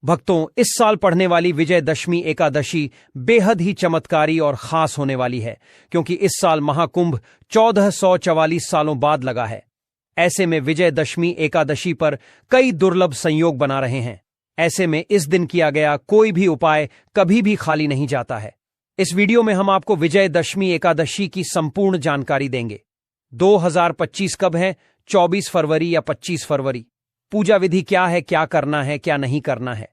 भक्तों, इस साल पढ़ने वाली विजयदशमी एकादशी बेहद ही चमत्कारी और खास होने वाली है, क्योंकि इस साल महाकुंभ 1444 सालों बाद लगा है। ऐसे में विजयदशमी एकादशी पर कई दुर्लभ संयोग बना रहे हैं। ऐसे में इस दिन किया गया कोई भी उपाय कभी भी खाली नहीं जाता है। इस वीडियो में हम आपको विजयदशमी एकादशी की संपूर्ण जानकारी देंगे। 2025 कब है? 24 फरवरी या 25 फरवरी? पूजा विधि क्या है, क्या करना है, क्या नहीं करना है,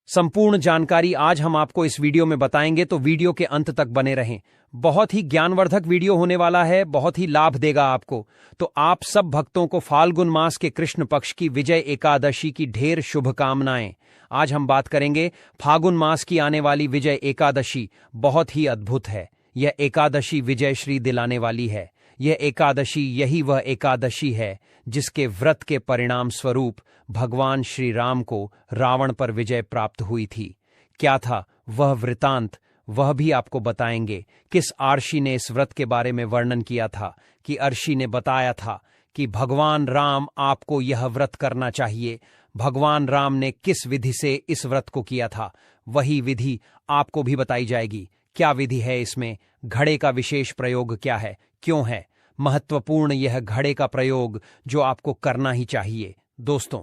संपूर्ण जानकारी आज हम आपको इस वीडियो में बताएंगे, तो वीडियो के अंत तक बने रहें। बहुत ही ज्ञानवर्धक वीडियो होने वाला है, बहुत ही लाभ देगा आपको। तो आप सब भक्तों को फाल्गुन मास के कृष्ण पक्ष की विजय एकादशी की ढेर शुभकामनाएं। आज हम बात करेंगे फाल्गुन मास की आने वाली विजय एकादशी बहुत ही अद्भुत है। यह एकादशी विजय श्री दिलाने वाली है। यह एकादशी यही वह एकादशी है जिसके व्रत के परिणाम स्वरूप भगवान श्री राम को रावण पर विजय प्राप्त हुई थी। क्या था वह वृतांत, वह भी आपको बताएंगे। किस अर्षि ने इस व्रत के बारे में वर्णन किया था कि अर्षि ने बताया था कि भगवान राम आपको यह व्रत करना चाहिए। भगवान राम ने किस विधि से इस व्रत को किया था, वही विधि आपको भी बताई जाएगी। क्या विधि है इसमें? घड़े का विशेष प्रयोग क्या है, क्यों है महत्वपूर्ण यह घड़े का प्रयोग जो आपको करना ही चाहिए। दोस्तों,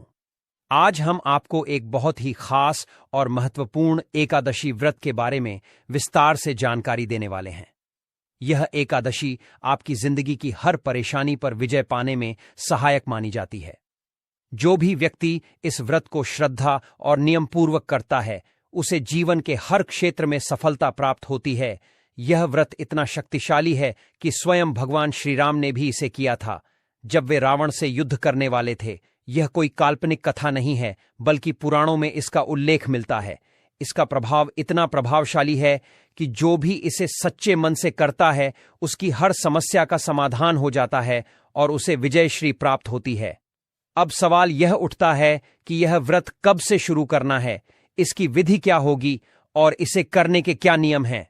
आज हम आपको एक बहुत ही खास और महत्वपूर्ण एकादशी व्रत के बारे में विस्तार से जानकारी देने वाले हैं। यह एकादशी आपकी जिंदगी की हर परेशानी पर विजय पाने में सहायक मानी जाती है। जो भी व्यक्ति इस व्रत को श्रद्धा और नियमपूर्वक करता है, उसे जीवन के हर क्षेत्र में सफलता प्राप्त होती है। यह व्रत इतना शक्तिशाली है कि स्वयं भगवान श्री राम ने भी इसे किया था जब वे रावण से युद्ध करने वाले थे। यह कोई काल्पनिक कथा नहीं है, बल्कि पुराणों में इसका उल्लेख मिलता है। इसका प्रभाव इतना प्रभावशाली है कि जो भी इसे सच्चे मन से करता है, उसकी हर समस्या का समाधान हो जाता है और उसे विजयश्री प्राप्त होती है। अब सवाल यह उठता है कि यह व्रत कब से शुरू करना है, इसकी विधि क्या होगी और इसे करने के क्या नियम हैं,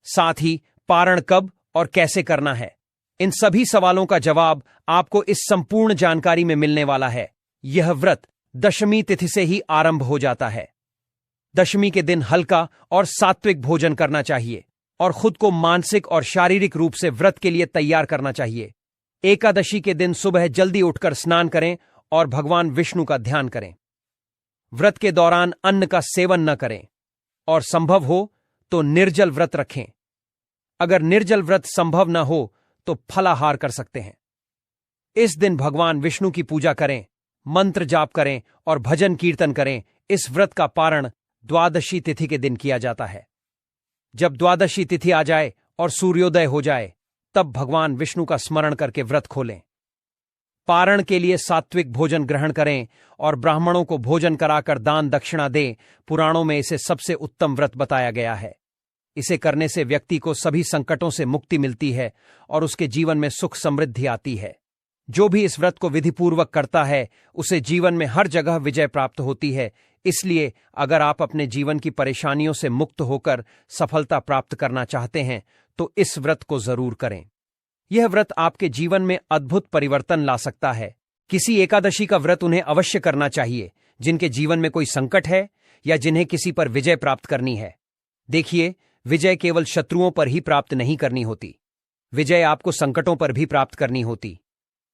साथ ही पारण कब और कैसे करना है। इन सभी सवालों का जवाब आपको इस संपूर्ण जानकारी में मिलने वाला है। यह व्रत दशमी तिथि से ही आरंभ हो जाता है। दशमी के दिन हल्का और सात्विक भोजन करना चाहिए और खुद को मानसिक और शारीरिक रूप से व्रत के लिए तैयार करना चाहिए। एकादशी के दिन सुबह जल्दी उठकर स्नान करें और भगवान विष्णु का ध्यान करें। व्रत के दौरान अन्न का सेवन न करें और संभव हो तो निर्जल व्रत रखें। अगर निर्जल व्रत संभव न हो तो फलाहार कर सकते हैं। इस दिन भगवान विष्णु की पूजा करें, मंत्र जाप करें और भजन कीर्तन करें। इस व्रत का पारण द्वादशी तिथि के दिन किया जाता है। जब द्वादशी तिथि आ जाए और सूर्योदय हो जाए, तब भगवान विष्णु का स्मरण करके व्रत खोलें। पारण के लिए सात्विक भोजन ग्रहण करें और ब्राह्मणों को भोजन कराकर दान दक्षिणा दें। पुराणों में इसे सबसे उत्तम व्रत बताया गया है। इसे करने से व्यक्ति को सभी संकटों से मुक्ति मिलती है और उसके जीवन में सुख समृद्धि आती है। जो भी इस व्रत को विधिपूर्वक करता है, उसे जीवन में हर जगह विजय प्राप्त होती है। इसलिए अगर आप अपने जीवन की परेशानियों से मुक्त होकर सफलता प्राप्त करना चाहते हैं, तो इस व्रत को जरूर करें। यह व्रत आपके जीवन में अद्भुत परिवर्तन ला सकता है। किसी एकादशी का व्रत उन्हें अवश्य करना चाहिए जिनके जीवन में कोई संकट है या जिन्हें किसी पर विजय प्राप्त करनी है। देखिए, विजय केवल शत्रुओं पर ही प्राप्त नहीं करनी होती, विजय आपको संकटों पर भी प्राप्त करनी होती।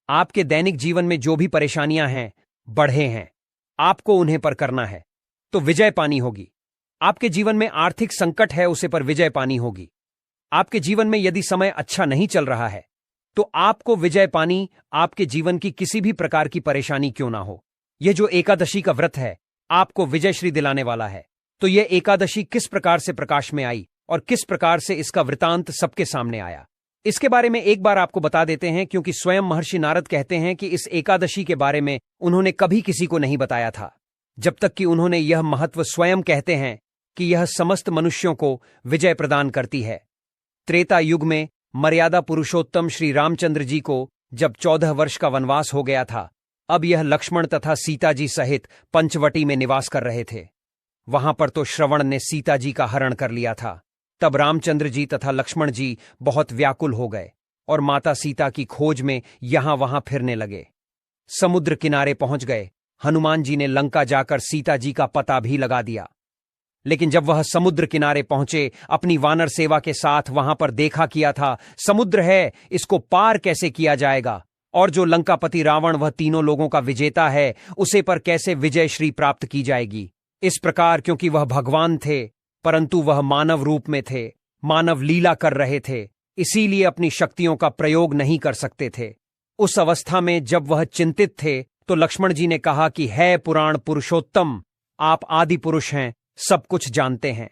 आपके दैनिक जीवन में जो भी परेशानियां हैं, बढ़े हैं, आपको उन्हें पर करना है तो विजय पानी होगी। आपके जीवन में आर्थिक संकट है, उसे पर विजय पानी होगी। आपके जीवन में यदि समय अच्छा नहीं चल रहा है, तो आपको विजय पानी, आपके जीवन की किसी भी प्रकार की परेशानी क्यों ना हो। यह जो एकादशी का व्रत है, आपको विजयश्री दिलाने वाला है। तो यह एकादशी किस प्रकार से प्रकाश में आई और किस प्रकार से इसका वृतांत सबके सामने आया, इसके बारे में एक बार आपको बता देते हैं, क्योंकि स्वयं महर्षि नारद कहते हैं कि इस एकादशी के बारे में उन्होंने कभी किसी को नहीं बताया था, जब तक कि उन्होंने यह महत्व स्वयं कहते हैं कि यह समस्त मनुष्यों को विजय प्रदान करती है। त्रेता युग में मर्यादा पुरुषोत्तम श्री रामचंद्र जी को जब 14 वर्ष का वनवास हो गया था, अब यह लक्ष्मण तथा सीता जी सहित पंचवटी में निवास कर रहे थे। वहां पर तो श्रवण ने सीता जी का हरण कर लिया था। तब रामचंद्र जी तथा लक्ष्मण जी बहुत व्याकुल हो गए और माता सीता की खोज में यहां वहां फिरने लगे। समुद्र किनारे पहुंच गए, हनुमान जी ने लंका जाकर सीता जी का पता भी लगा दिया। लेकिन जब वह समुद्र किनारे पहुंचे, अपनी वानर सेवा के साथ वहां पर देखा किया था, समुद्र है, इसको पार कैसे किया जाएगा, और जो लंकापति रावण वह तीनों लोगों का विजेता है, उसे पर कैसे विजय श्री प्राप्त की जाएगी। इस प्रकार क्योंकि वह भगवान थे, परंतु वह मानव रूप में थे, मानव लीला कर रहे थे, इसीलिए अपनी शक्तियों का प्रयोग नहीं कर सकते थे। उस अवस्था में जब वह चिंतित थे तो लक्ष्मण जी ने कहा कि है पुराण पुरुषोत्तम, आप आदि पुरुष हैं, सब कुछ जानते हैं।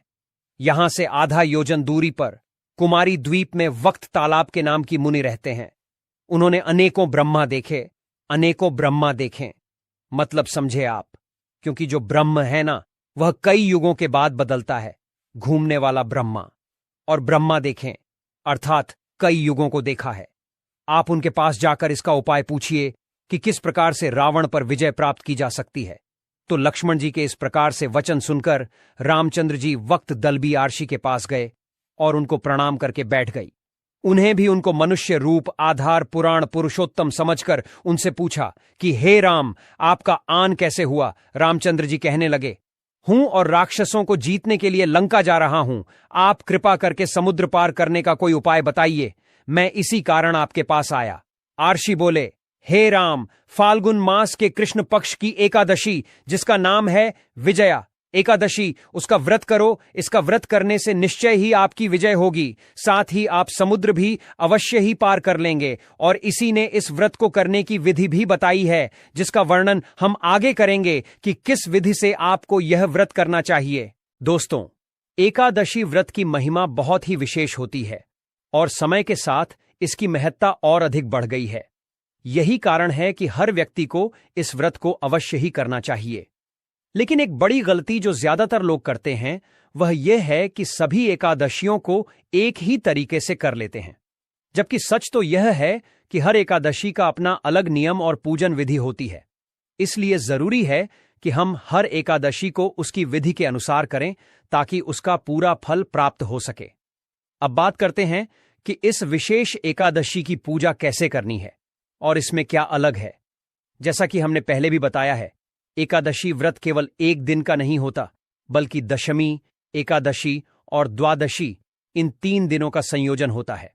यहां से आधा योजन दूरी पर कुमारी द्वीप में वक्त तालाब के नाम की मुनि रहते हैं। उन्होंने अनेकों ब्रह्मा देखे, अनेकों ब्रह्मा देखें, मतलब समझे आप, क्योंकि जो ब्रह्म है ना, वह कई युगों के बाद बदलता है, घूमने वाला ब्रह्मा। और ब्रह्मा देखें अर्थात कई युगों को देखा है। आप उनके पास जाकर इसका उपाय पूछिए कि किस प्रकार से रावण पर विजय प्राप्त की जा सकती है। तो लक्ष्मण जी के इस प्रकार से वचन सुनकर रामचंद्र जी वक्त दलबी आर्षि के पास गए और उनको प्रणाम करके बैठ गई। उन्हें भी उनको मनुष्य रूप आधार पुराण पुरुषोत्तम समझकर उनसे पूछा कि हे राम, आपका आन कैसे हुआ। रामचंद्र जी कहने लगे, हूं और राक्षसों को जीतने के लिए लंका जा रहा हूं। आप कृपा करके समुद्र पार करने का कोई उपाय बताइए, मैं इसी कारण आपके पास आया। आर्षि बोले, हे राम, फाल्गुन मास के कृष्ण पक्ष की एकादशी, जिसका नाम है विजया एकादशी, उसका व्रत करो। इसका व्रत करने से निश्चय ही आपकी विजय होगी, साथ ही आप समुद्र भी अवश्य ही पार कर लेंगे। और इसी ने इस व्रत को करने की विधि भी बताई है, जिसका वर्णन हम आगे करेंगे कि किस विधि से आपको यह व्रत करना चाहिए। दोस्तों, एकादशी व्रत की महिमा बहुत ही विशेष होती है और समय के साथ इसकी महत्ता और अधिक बढ़ गई है। यही कारण है कि हर व्यक्ति को इस व्रत को अवश्य ही करना चाहिए। लेकिन एक बड़ी गलती जो ज्यादातर लोग करते हैं वह यह है कि सभी एकादशियों को एक ही तरीके से कर लेते हैं, जबकि सच तो यह है कि हर एकादशी का अपना अलग नियम और पूजन विधि होती है। इसलिए जरूरी है कि हम हर एकादशी को उसकी विधि के अनुसार करें ताकि उसका पूरा फल प्राप्त हो सके। अब बात करते हैं कि इस विशेष एकादशी की पूजा कैसे करनी है और इसमें क्या अलग है। जैसा कि हमने पहले भी बताया है, एकादशी व्रत केवल एक दिन का नहीं होता, बल्कि दशमी, एकादशी और द्वादशी, इन 3 दिनों का संयोजन होता है।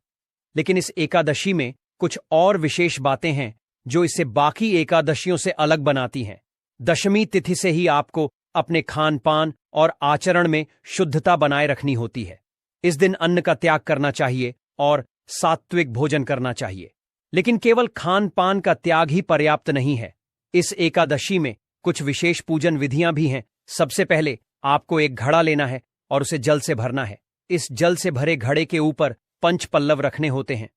लेकिन इस एकादशी में कुछ और विशेष बातें हैं जो इसे बाकी एकादशियों से अलग बनाती हैं। दशमी तिथि से ही आपको अपने खान पान और आचरण में शुद्धता बनाए रखनी होती है। इस दिन अन्न का त्याग करना चाहिए और सात्विक भोजन करना चाहिए। लेकिन केवल खान पान का त्याग ही पर्याप्त नहीं है। इस एकादशी में कुछ विशेष पूजन विधियां भी हैं। सबसे पहले आपको एक घड़ा लेना है और उसे जल से भरना है। इस जल से भरे घड़े के ऊपर 5 पल्लव रखने होते हैं।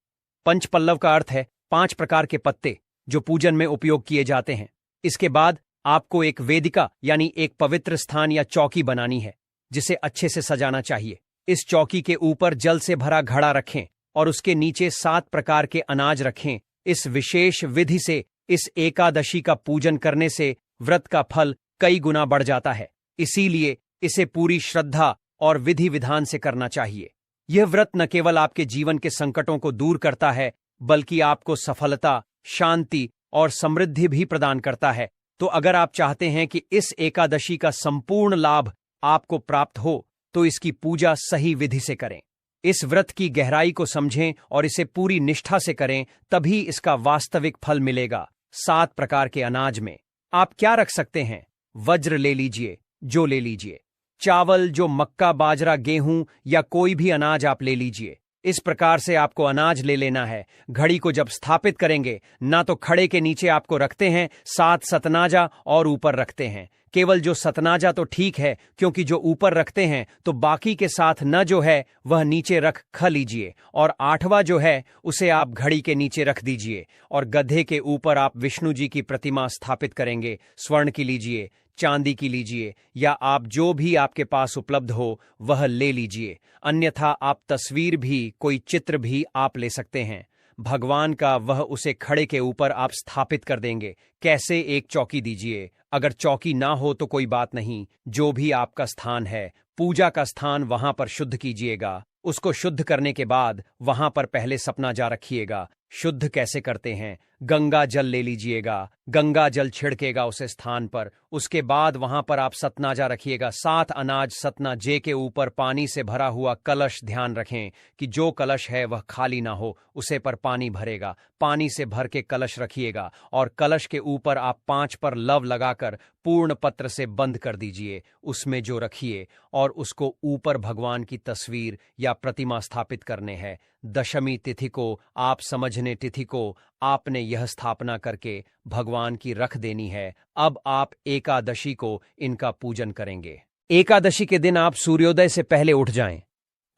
5 पल्लव का अर्थ है 5 प्रकार के पत्ते जो पूजन में उपयोग किए जाते हैं। इसके बाद आपको एक वेदिका यानी एक पवित्र स्थान या चौकी बनानी है, जिसे अच्छे से सजाना चाहिए। इस चौकी के ऊपर जल से भरा घड़ा रखें और उसके नीचे 7 प्रकार के अनाज रखें। इस विशेष विधि से इस एकादशी का पूजन करने से व्रत का फल कई गुना बढ़ जाता है। इसीलिए इसे पूरी श्रद्धा और विधि विधान से करना चाहिए। यह व्रत न केवल आपके जीवन के संकटों को दूर करता है, बल्कि आपको सफलता, शांति और समृद्धि भी प्रदान करता है। तो अगर आप चाहते हैं कि इस एकादशी का संपूर्ण लाभ आपको प्राप्त हो, तो इसकी पूजा सही विधि से करें। इस व्रत की गहराई को समझें और इसे पूरी निष्ठा से करें, तभी इसका वास्तविक फल मिलेगा। 7 प्रकार के अनाज में आप क्या रख सकते हैं? वज्र ले लीजिए, जो ले लीजिए। चावल, जो मक्का, बाजरा, गेहूं या कोई भी अनाज आप ले लीजिए। इस प्रकार से आपको अनाज ले लेना है। घड़ी को जब स्थापित करेंगे, ना तो खड़े के नीचे आपको रखते हैं 7 सतनाजा और ऊपर रखते हैं। केवल जो सतनाजा तो ठीक है, क्योंकि जो ऊपर रखते हैं तो बाकी के साथ न जो है वह नीचे रख ख लीजिए, और 8वां जो है उसे आप घड़ी के नीचे रख दीजिए। और गधे के ऊपर आप विष्णु जी की प्रतिमा स्थापित करेंगे। स्वर्ण की लीजिए, चांदी की लीजिए, या आप जो भी आपके पास उपलब्ध हो वह ले लीजिए। अन्यथा आप तस्वीर भी, कोई चित्र भी आप ले सकते हैं भगवान का, वह उसे खड़े के ऊपर आप स्थापित कर देंगे। कैसे? एक चौकी दीजिए। अगर चौकी ना हो तो कोई बात नहीं, जो भी आपका स्थान है, पूजा का स्थान, वहां पर शुद्ध कीजिएगा। उसको शुद्ध करने के बाद वहां पर पहले सपना जा रखिएगा। शुद्ध कैसे करते हैं? गंगा जल ले लीजिएगा, गंगा जल छिड़केगा उस स्थान पर। उसके बाद वहां पर आप सतनाजा रखिएगा, 7 अनाज सतनाजे के ऊपर पानी से भरा हुआ कलश। ध्यान रखें कि जो कलश है वह खाली ना हो, उसे पर पानी भरेगा। पानी से भर के कलश रखिएगा और कलश के ऊपर आप 5 पर लव लगाकर पूर्ण पत्र से बंद कर दीजिए। उसमें जो रखिए और उसको ऊपर भगवान की तस्वीर या प्रतिमा स्थापित करने हैं। दशमी तिथि को, आप समझने तिथि को, आपने यह स्थापना करके भगवान की रख देनी है। अब आप एकादशी को इनका पूजन करेंगे। एकादशी के दिन आप सूर्योदय से पहले उठ जाएं।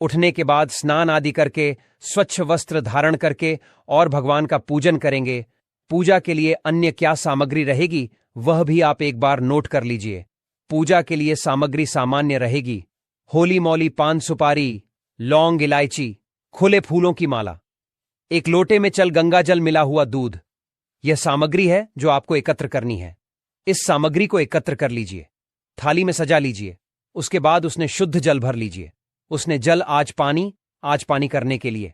उठने के बाद स्नान आदि करके, स्वच्छ वस्त्र धारण करके और भगवान का पूजन करेंगे। पूजा के लिए अन्य क्या सामग्री रहेगी वह भी आप एक बार नोट कर लीजिए। पूजा के लिए सामग्री सामान्य रहेगी। होली मौली, पान सुपारी, लौंग, इलायची, खुले फूलों की माला, एक लोटे में चल गंगा जल मिला हुआ दूध। यह सामग्री है जो आपको एकत्र करनी है। इस सामग्री को एकत्र कर लीजिए, थाली में सजा लीजिए। उसके बाद उसने शुद्ध जल भर लीजिए। उसने जल आज पानी करने के लिए,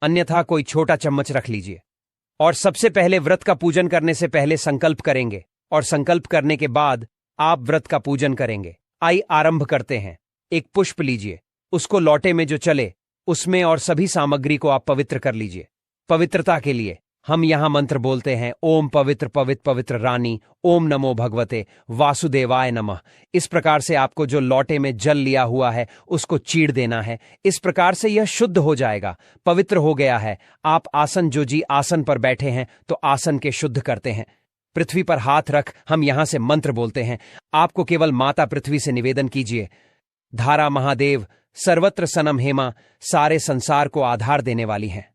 अन्यथा कोई छोटा चम्मच रख लीजिए। और सबसे पहले व्रत का पूजन करने से पहले संकल्प करेंगे और संकल्प करने के बाद आप व्रत का पूजन करेंगे। आइए आरंभ करते हैं। एक पुष्प लीजिए, उसको लोटे में जो चले उसमें और सभी सामग्री को आप पवित्र कर लीजिए। पवित्रता के लिए हम यहां मंत्र बोलते हैं, ओम पवित्र पवित्र पवित्र रानी, ओम नमो भगवते वासुदेवाय नमः। इस प्रकार से आपको जो लोटे में जल लिया हुआ है उसको चीड़ देना है। इस प्रकार से यह शुद्ध हो जाएगा, पवित्र हो गया है। आप आसन, जो जी आसन पर बैठे हैं तो आसन के शुद्ध करते हैं। पृथ्वी पर हाथ रख हम यहां से मंत्र बोलते हैं। आपको केवल माता पृथ्वी से निवेदन कीजिए, धारा महादेव सर्वत्र सनम हेमा, सारे संसार को आधार देने वाली हैं।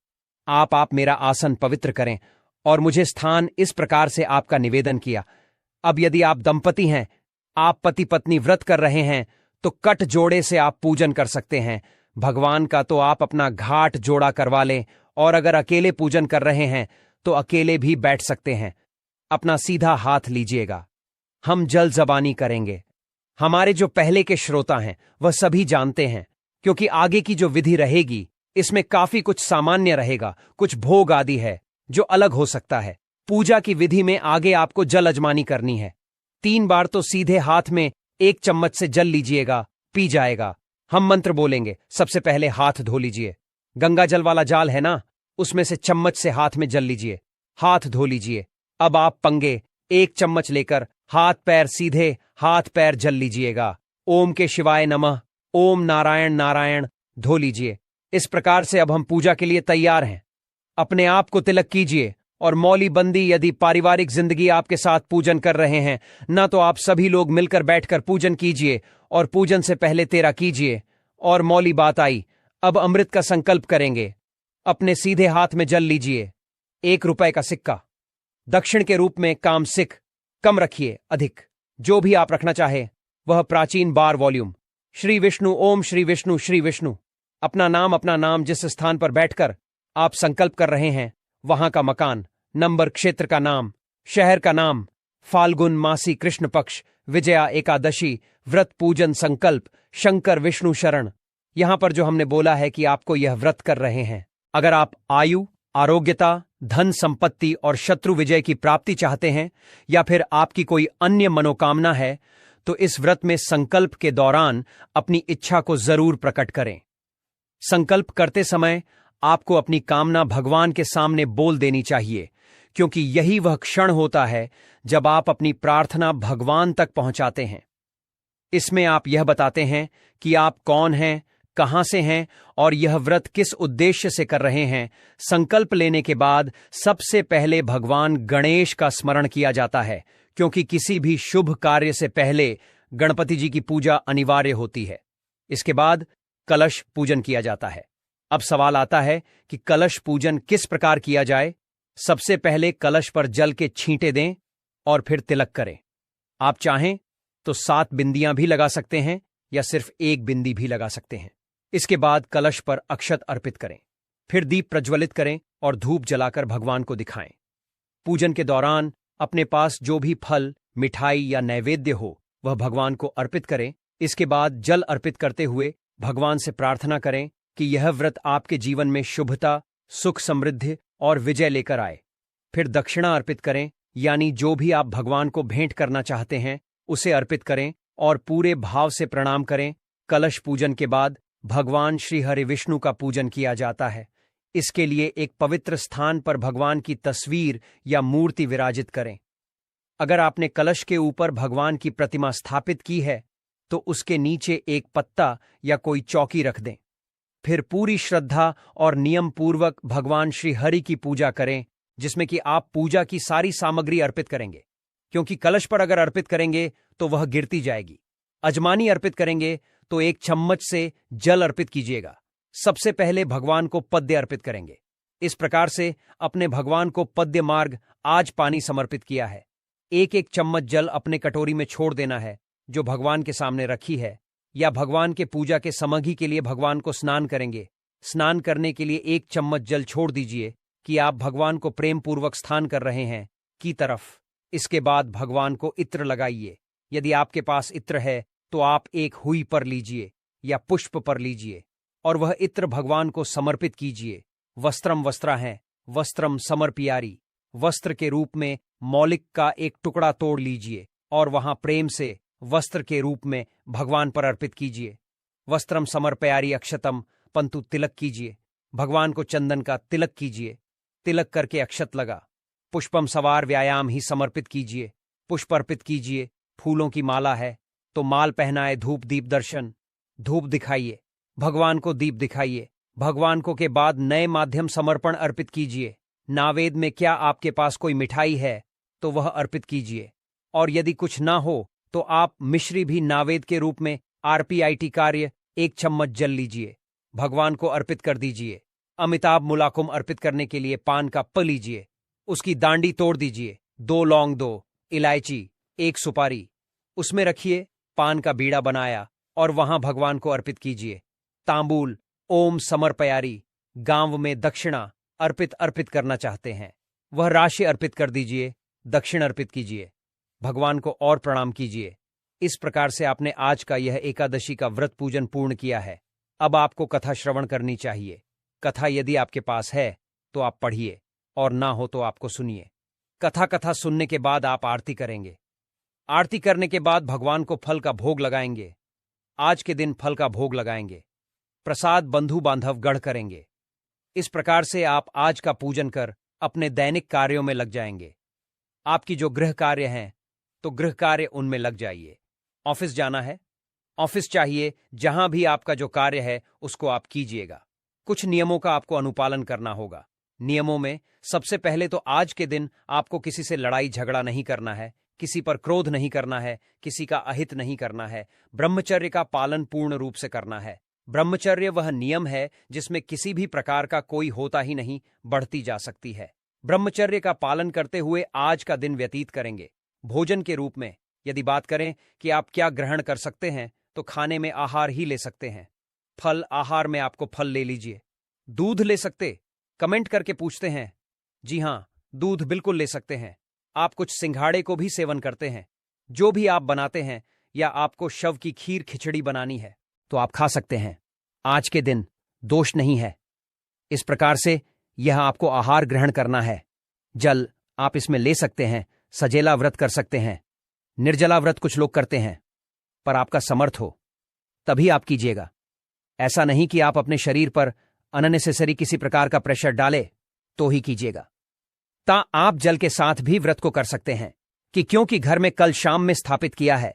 आप मेरा आसन पवित्र करें और मुझे स्थान इस प्रकार से आपका निवेदन किया। अब यदि आप दंपति हैं, आप पति पत्नी व्रत कर रहे हैं तो कट जोड़े से आप पूजन कर सकते हैं। भगवान का तो आप अपना घाट जोड़ा करवा लें, और अगर अकेले पूजन कर रहे हैं तो अकेले भी बैठ सकते हैं। अपना सीधा हाथ लीजिएगा। हम जल जबानी करेंगे। हमारे जो पहले के श्रोता हैं वह सभी जानते हैं, क्योंकि आगे की जो विधि रहेगी इसमें काफी कुछ सामान्य रहेगा, कुछ भोग आदि है जो अलग हो सकता है। पूजा की विधि में आगे आपको जल अजमानी करनी है। 3 बार तो सीधे हाथ में 1 चम्मच से जल लीजिएगा, पी जाएगा। हम मंत्र बोलेंगे। सबसे पहले हाथ धो लीजिए। गंगा जल वाला जाल है ना, उसमें से चम्मच से हाथ में जल लीजिए, हाथ धो लीजिए। अब आप पंगे 1 चम्मच लेकर हाथ पैर सीधे हाथ पैर जल लीजिएगा। ओम के शिवाय नमः, ओम नारायण नारायण, धो लीजिए। इस प्रकार से अब हम पूजा के लिए तैयार हैं। अपने आप को तिलक कीजिए और मौली बंदी, यदि पारिवारिक जिंदगी आपके साथ पूजन कर रहे हैं ना, तो आप सभी लोग मिलकर बैठकर पूजन कीजिए और पूजन से पहले तेरा कीजिए। और मौली बात आई, अब अमृत का संकल्प करेंगे। अपने सीधे हाथ में जल लीजिए। 1 रुपए का सिक्का दक्षिण के रूप में, काम सिख, कम रखिए, अधिक जो भी आप रखना चाहे वह प्राचीन बार वॉल्यूम। श्री विष्णु, ओम श्री विष्णु, श्री विष्णु। अपना नाम, जिस स्थान पर बैठकर आप संकल्प कर रहे हैं वहां का मकान, नंबर, क्षेत्र का नाम, शहर का नाम, फाल्गुन मासी कृष्ण पक्ष, विजया एकादशी, व्रत पूजन संकल्प, शंकर विष्णु शरण। यहां पर जो हमने बोला है कि आपको यह व्रत कर रहे हैं। अगर आप आयु, आरोग्यता, धन संपत्ति और शत्रु विजय की प्राप्ति चाहते हैं, या फिर आपकी कोई अन्य मनोकामना है, तो इस व्रत में संकल्प के दौरान अपनी इच्छा को जरूर प्रकट करें। संकल्प करते समय आपको अपनी कामना भगवान के सामने बोल देनी चाहिए, क्योंकि यही वह क्षण होता है जब आप अपनी प्रार्थना भगवान तक पहुंचाते हैं। इसमें आप यह बताते हैं कि आप कौन हैं, कहां से हैं और यह व्रत किस उद्देश्य से कर रहे हैं। संकल्प लेने के बाद सबसे पहले भगवान गणेश का स्मरण किया जाता है, क्योंकि किसी भी शुभ कार्य से पहले गणपति जी की पूजा अनिवार्य होती है। इसके बाद कलश पूजन किया जाता है। अब सवाल आता है कि कलश पूजन किस प्रकार किया जाए। सबसे पहले कलश पर जल के छींटे दें और फिर तिलक करें। आप चाहें तो 7 बिंदियां भी लगा सकते हैं या सिर्फ 1 बिंदी भी लगा सकते हैं। इसके बाद कलश पर अक्षत अर्पित करें, फिर दीप प्रज्वलित करें और धूप जलाकर भगवान को दिखाएं। पूजन के दौरान अपने पास जो भी फल, मिठाई या नैवेद्य हो वह भगवान को अर्पित करें। इसके बाद जल अर्पित करते हुए भगवान से प्रार्थना करें कि यह व्रत आपके जीवन में शुभता, सुख, समृद्धि और विजय लेकर आए। फिर दक्षिणा अर्पित करें, यानी जो भी आप भगवान को भेंट करना चाहते हैं उसे अर्पित करें और पूरे भाव से प्रणाम करें। कलश पूजन के बाद भगवान श्री हरि विष्णु का पूजन किया जाता है। इसके लिए एक पवित्र स्थान पर भगवान की तस्वीर या मूर्ति विराजित करें। अगर आपने कलश के ऊपर भगवान की प्रतिमा स्थापित की है तो उसके नीचे एक पत्ता या कोई चौकी रख दें। फिर पूरी श्रद्धा और नियम पूर्वक भगवान श्री हरि की पूजा करें, जिसमें कि आप पूजा की सारी सामग्री अर्पित करेंगे, क्योंकि कलश पर अगर अर्पित करेंगे तो वह गिरती जाएगी। अजमानी अर्पित करेंगे तो एक चम्मच से जल अर्पित कीजिएगा। सबसे पहले भगवान को पद्य अर्पित करेंगे। इस प्रकार से अपने भगवान को पद्य मार्ग आज पानी समर्पित किया है। एक एक चम्मच जल अपने कटोरी में छोड़ देना है जो भगवान के सामने रखी है, या भगवान के पूजा के समग्री के लिए भगवान को स्नान करेंगे। स्नान करने के लिए एक चम्मच जल छोड़ दीजिए कि आप भगवान को प्रेम पूर्वक स्नान कर रहे हैं की तरफ। इसके बाद भगवान को इत्र लगाइए। यदि आपके पास इत्र है तो आप एक हुई पर लीजिए या पुष्प पर लीजिए और वह इत्र भगवान को समर्पित कीजिए। वस्त्रम वस्त्रा है, वस्त्रम समर्पियारी। वस्त्र के रूप में मौलिक का एक टुकड़ा तोड़ लीजिए और वहां प्रेम से वस्त्र के रूप में भगवान पर अर्पित कीजिए। वस्त्रम समर्पयारी अक्षतम, पंतु तिलक कीजिए। भगवान को चंदन का तिलक कीजिए। तिलक करके अक्षत लगा। पुष्पम सवार व्यायाम ही समर्पित कीजिए। पुष्प अर्पित कीजिए। फूलों की माला है तो माल पहनाए। धूप दीप दर्शन, धूप दिखाइए। भगवान को दीप दिखाइए। भगवान को के बाद नए माध्यम समर्पण अर्पित कीजिए। नावेद में क्या आपके पास कोई मिठाई है तो वह अर्पित कीजिए, और यदि कुछ ना हो तो आप मिश्री भी नावेद के रूप में आरपीआईटी कार्य एक चम्मच जल लीजिए, भगवान को अर्पित कर दीजिए। अमिताभ मुलाकुम अर्पित करने के लिए पान का प लीजिए, उसकी दांडी तोड़ दीजिए। 2 लौंग, 2 इलायची, 1 सुपारी उसमें रखिए। पान का बीड़ा बनाया और वहां भगवान को अर्पित कीजिए। तांबूल ओम समर्पयारी। गांव में दक्षिणा अर्पित करना चाहते हैं वह राशि अर्पित कर दीजिए। दक्षिण अर्पित कीजिए, भगवान को और प्रणाम कीजिए। इस प्रकार से आपने आज का यह एकादशी का व्रत पूजन पूर्ण किया है। अब आपको कथा श्रवण करनी चाहिए। कथा यदि आपके पास है तो आप पढ़िए, और ना हो तो आपको सुनिए। कथा सुनने के बाद आप आरती करेंगे। आरती करने के बाद भगवान को फल का भोग लगाएंगे। आज के दिन फल का भोग लगाएंगे। प्रसाद बंधु बांधव गढ़ करेंगे। इस प्रकार से आप आज का पूजन कर अपने दैनिक कार्यों में लग जाएंगे। आपकी जो गृह कार्य हैं तो गृह कार्य उनमें लग जाइए। ऑफिस जाना है, ऑफिस चाहिए, जहां भी आपका जो कार्य है उसको आप कीजिएगा। कुछ नियमों का आपको अनुपालन करना होगा। नियमों में सबसे पहले तो आज के दिन आपको किसी से लड़ाई झगड़ा नहीं करना है, किसी पर क्रोध नहीं करना है, किसी का अहित नहीं करना है। ब्रह्मचर्य का पालन पूर्ण रूप से करना है। ब्रह्मचर्य वह नियम है जिसमें किसी भी प्रकार का कोई होता ही नहीं, बढ़ती जा सकती है। ब्रह्मचर्य का पालन करते हुए आज का दिन व्यतीत करेंगे। भोजन के रूप में यदि बात करें कि आप क्या ग्रहण कर सकते हैं तो खाने में आहार ही ले सकते हैं। फल, आहार में आपको फल ले लीजिए। दूध ले सकते? कमेंट करके पूछते हैं। जी हां, दूध बिल्कुल ले सकते हैं। आप कुछ सिंघाड़े को भी सेवन करते हैं, जो भी आप बनाते हैं, या आपको शव की खीर खिचड़ी बनानी है तो आप खा सकते हैं। आज के दिन दोष नहीं है। इस प्रकार से यह आपको आहार ग्रहण करना है। जल आप इसमें ले सकते हैं। सजेला व्रत कर सकते हैं। निर्जला व्रत कुछ लोग करते हैं, पर आपका समर्थ हो तभी आप कीजिएगा। ऐसा नहीं कि आप अपने शरीर पर अननेसेसरी किसी प्रकार का प्रेशर डाले तो ही कीजिएगा। आप जल के साथ भी व्रत को कर सकते हैं कि क्योंकि घर में कल शाम में स्थापित किया है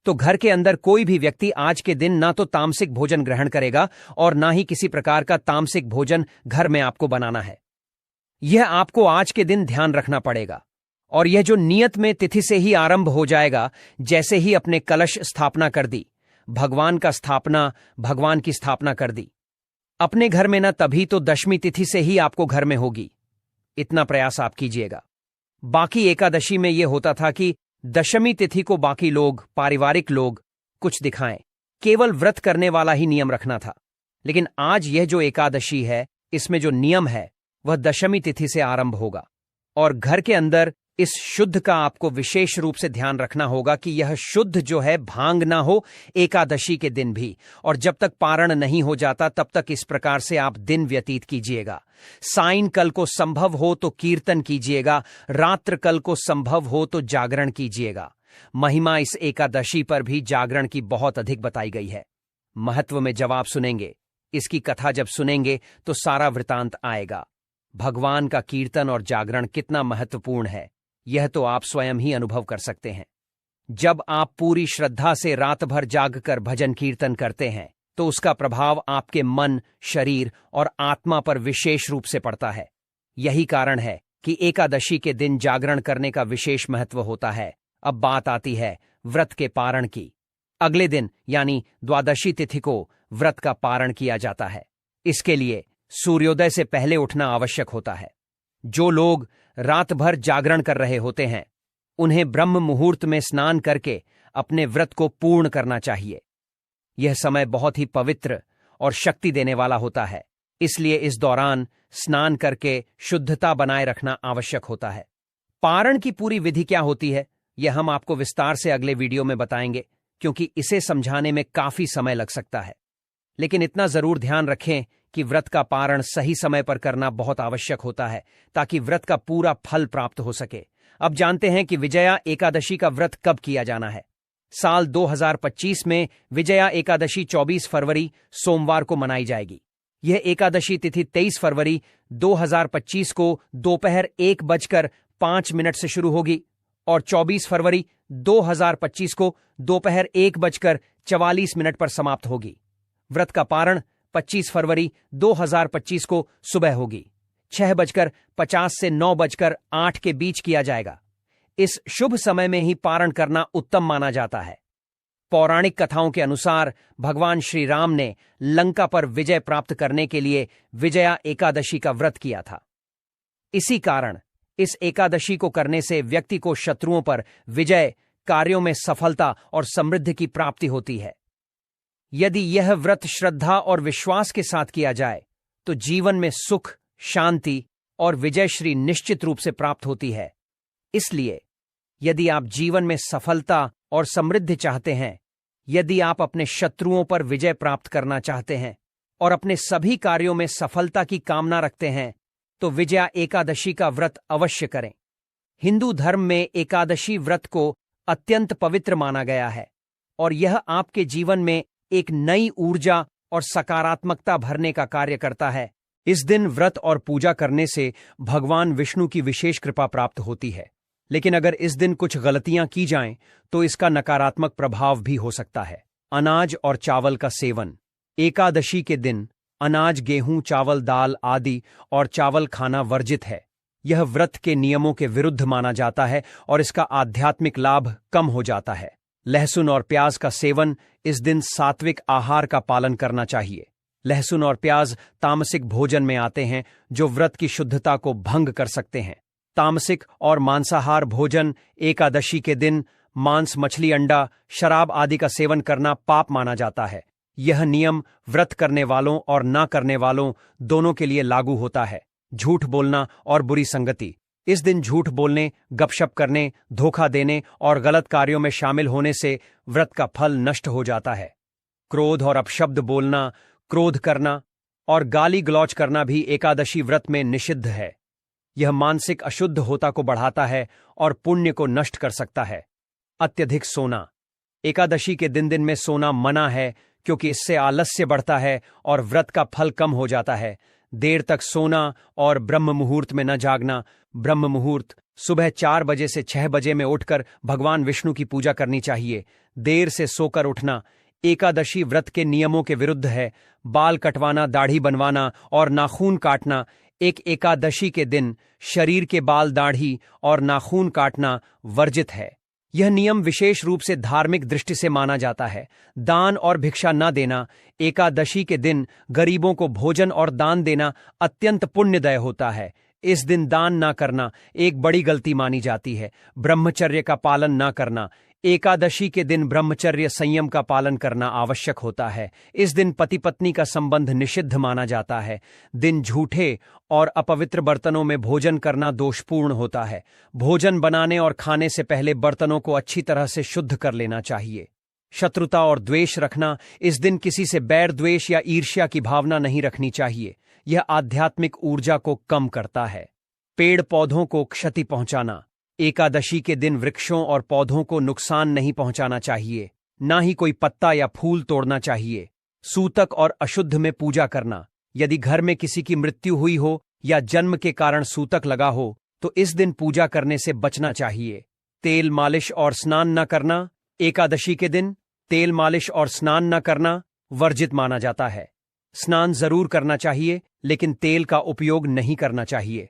तो घर के अंदर कोई भी व्यक्ति आज के दिन ना तो तामसिक भोजन ग्रहण करेगा और ना ही किसी प्रकार का तामसिक भोजन घर में आपको बनाना है। यह आपको आज के दिन ध्यान रखना पड़ेगा, और यह जो नियत में तिथि से ही आरंभ हो जाएगा। जैसे ही अपने कलश स्थापना कर दी, भगवान की स्थापना कर दी अपने घर में, ना तभी तो दशमी तिथि से ही आपको घर में होगी। इतना प्रयास आप कीजिएगा। बाकी एकादशी में यह होता था कि दशमी तिथि को बाकी लोग, पारिवारिक लोग कुछ दिखाएं, केवल व्रत करने वाला ही नियम रखना था। लेकिन आज यह जो एकादशी है, इसमें जो नियम है वह दशमी तिथि से आरंभ होगा, और घर के अंदर इस शुद्ध का आपको विशेष रूप से ध्यान रखना होगा कि यह शुद्ध जो है भांग ना हो एकादशी के दिन भी, और जब तक पारण नहीं हो जाता तब तक इस प्रकार से आप दिन व्यतीत कीजिएगा। सायंकाल को संभव हो तो कीर्तन कीजिएगा, रात्रकाल को संभव हो तो जागरण कीजिएगा। महिमा इस एकादशी पर भी जागरण की बहुत अधिक बताई गई है। महत्व में जवाब सुनेंगे, इसकी कथा जब सुनेंगे तो सारा वृतांत आएगा। भगवान का कीर्तन और जागरण कितना महत्वपूर्ण है यह तो आप स्वयं ही अनुभव कर सकते हैं। जब आप पूरी श्रद्धा से रात भर जागकर भजन कीर्तन करते हैं तो उसका प्रभाव आपके मन, शरीर और आत्मा पर विशेष रूप से पड़ता है। यही कारण है कि एकादशी के दिन जागरण करने का विशेष महत्व होता है। अब बात आती है व्रत के पारण की। अगले दिन यानी द्वादशी तिथि को व्रत का पारण किया जाता है। इसके लिए सूर्योदय से पहले उठना आवश्यक होता है। जो लोग रात भर जागरण कर रहे होते हैं उन्हें ब्रह्म मुहूर्त में स्नान करके अपने व्रत को पूर्ण करना चाहिए। यह समय बहुत ही पवित्र और शक्ति देने वाला होता है, इसलिए इस दौरान स्नान करके शुद्धता बनाए रखना आवश्यक होता है। पारण की पूरी विधि क्या होती है यह हम आपको विस्तार से अगले वीडियो में बताएंगे, क्योंकि इसे समझाने में काफी समय लग सकता है। लेकिन इतना जरूर ध्यान रखें कि व्रत का पारण सही समय पर करना बहुत आवश्यक होता है ताकि व्रत का पूरा फल प्राप्त हो सके। अब जानते हैं कि विजया एकादशी का व्रत कब किया जाना है। साल 2025 में विजया एकादशी 24 फरवरी सोमवार को मनाई जाएगी। यह एकादशी तिथि 23 फरवरी 2025 को दोपहर 1:05 से शुरू होगी और 24 फरवरी 2025 को दोपहर 1:44 पर समाप्त होगी। व्रत का पारण 25 फरवरी 2025 को सुबह होगी। 6:50 से 9:08 के बीच किया जाएगा। इस शुभ समय में ही पारण करना उत्तम माना जाता है। पौराणिक कथाओं के अनुसार भगवान श्री राम ने लंका पर विजय प्राप्त करने के लिए विजया एकादशी का व्रत किया था। इसी कारण इस एकादशी को करने से व्यक्ति को शत्रुओं पर विजय, कार्यों में सफलता और समृद्धि की प्राप्ति होती है। यदि यह व्रत श्रद्धा और विश्वास के साथ किया जाए तो जीवन में सुख, शांति और विजयश्री निश्चित रूप से प्राप्त होती है। इसलिए यदि आप जीवन में सफलता और समृद्धि चाहते हैं, यदि आप अपने शत्रुओं पर विजय प्राप्त करना चाहते हैं और अपने सभी कार्यों में सफलता की कामना रखते हैं, तो विजया एकादशी का व्रत अवश्य करें। हिंदू धर्म में एकादशी व्रत को अत्यंत पवित्र माना गया है और यह आपके जीवन में एक नई ऊर्जा और सकारात्मकता भरने का कार्य करता है। इस दिन व्रत और पूजा करने से भगवान विष्णु की विशेष कृपा प्राप्त होती है। लेकिन अगर इस दिन कुछ गलतियां की जाएं तो इसका नकारात्मक प्रभाव भी हो सकता है। अनाज और चावल का सेवन। एकादशी के दिन अनाज, गेहूं, चावल, दाल आदि और चावल खाना वर्जित है। यह व्रत के नियमों के विरुद्ध माना जाता है और इसका आध्यात्मिक लाभ कम हो जाता है। लहसुन और प्याज का सेवन। इस दिन सात्विक आहार का पालन करना चाहिए। लहसुन और प्याज तामसिक भोजन में आते हैं जो व्रत की शुद्धता को भंग कर सकते हैं। तामसिक और मांसाहार भोजन। एकादशी के दिन मांस, मछली, अंडा, शराब आदि का सेवन करना पाप माना जाता है। यह नियम व्रत करने वालों और ना करने वालों दोनों के लिए लागू होता है। झूठ बोलना और बुरी संगति। इस दिन झूठ बोलने, गपशप करने, धोखा देने और गलत कार्यों में शामिल होने से व्रत का फल नष्ट हो जाता है। क्रोध और अपशब्द बोलना, क्रोध करना और गाली गलौज करना भी एकादशी व्रत में निषिद्ध है। यह मानसिक अशुद्धता को बढ़ाता है और पुण्य को नष्ट कर सकता है। अत्यधिक सोना। एकादशी के दिन में सोना मना है क्योंकि इससे आलस्य बढ़ता है और व्रत का फल कम हो जाता है। देर तक सोना और ब्रह्म मुहूर्त में न जागना। ब्रह्म मुहूर्त सुबह 4 बजे से 6 बजे में उठकर भगवान विष्णु की पूजा करनी चाहिए। देर से सोकर उठना एकादशी व्रत के नियमों के विरुद्ध है। बाल कटवाना, दाढ़ी बनवाना और नाखून काटना। एक एकादशी के दिन शरीर के बाल, दाढ़ी और नाखून काटना वर्जित है। यह नियम विशेष रूप से धार्मिक दृष्टि से माना जाता है। दान और भिक्षा न देना। एकादशी के दिन गरीबों को भोजन और दान देना अत्यंत पुण्यदय होता है। इस दिन दान न करना एक बड़ी गलती मानी जाती है। ब्रह्मचर्य का पालन न करना। एकादशी के दिन ब्रह्मचर्य संयम का पालन करना आवश्यक होता है। इस दिन पति पत्नी का संबंध निषिद्ध माना जाता है। दिन झूठे और अपवित्र बर्तनों में भोजन करना दोषपूर्ण होता है। भोजन बनाने और खाने से पहले बर्तनों को अच्छी तरह से शुद्ध कर लेना चाहिए। शत्रुता और द्वेष रखना, इस दिन किसी से बैर द्वेष या ईर्ष्या की भावना नहीं रखनी चाहिए। यह आध्यात्मिक ऊर्जा को कम करता है। पेड़ पौधों को क्षति पहुंचाना, एकादशी के दिन वृक्षों और पौधों को नुकसान नहीं पहुंचाना चाहिए। ना ही कोई पत्ता या फूल तोड़ना चाहिए। सूतक और अशुद्ध में पूजा करना, यदि घर में किसी की मृत्यु हुई हो या जन्म के कारण सूतक लगा हो तो इस दिन पूजा करने से बचना चाहिए। तेल मालिश और स्नान न करना, एकादशी के दिन तेल मालिश और स्नान न करना वर्जित माना जाता है। स्नान जरूर करना चाहिए, लेकिन तेल का उपयोग नहीं करना चाहिए।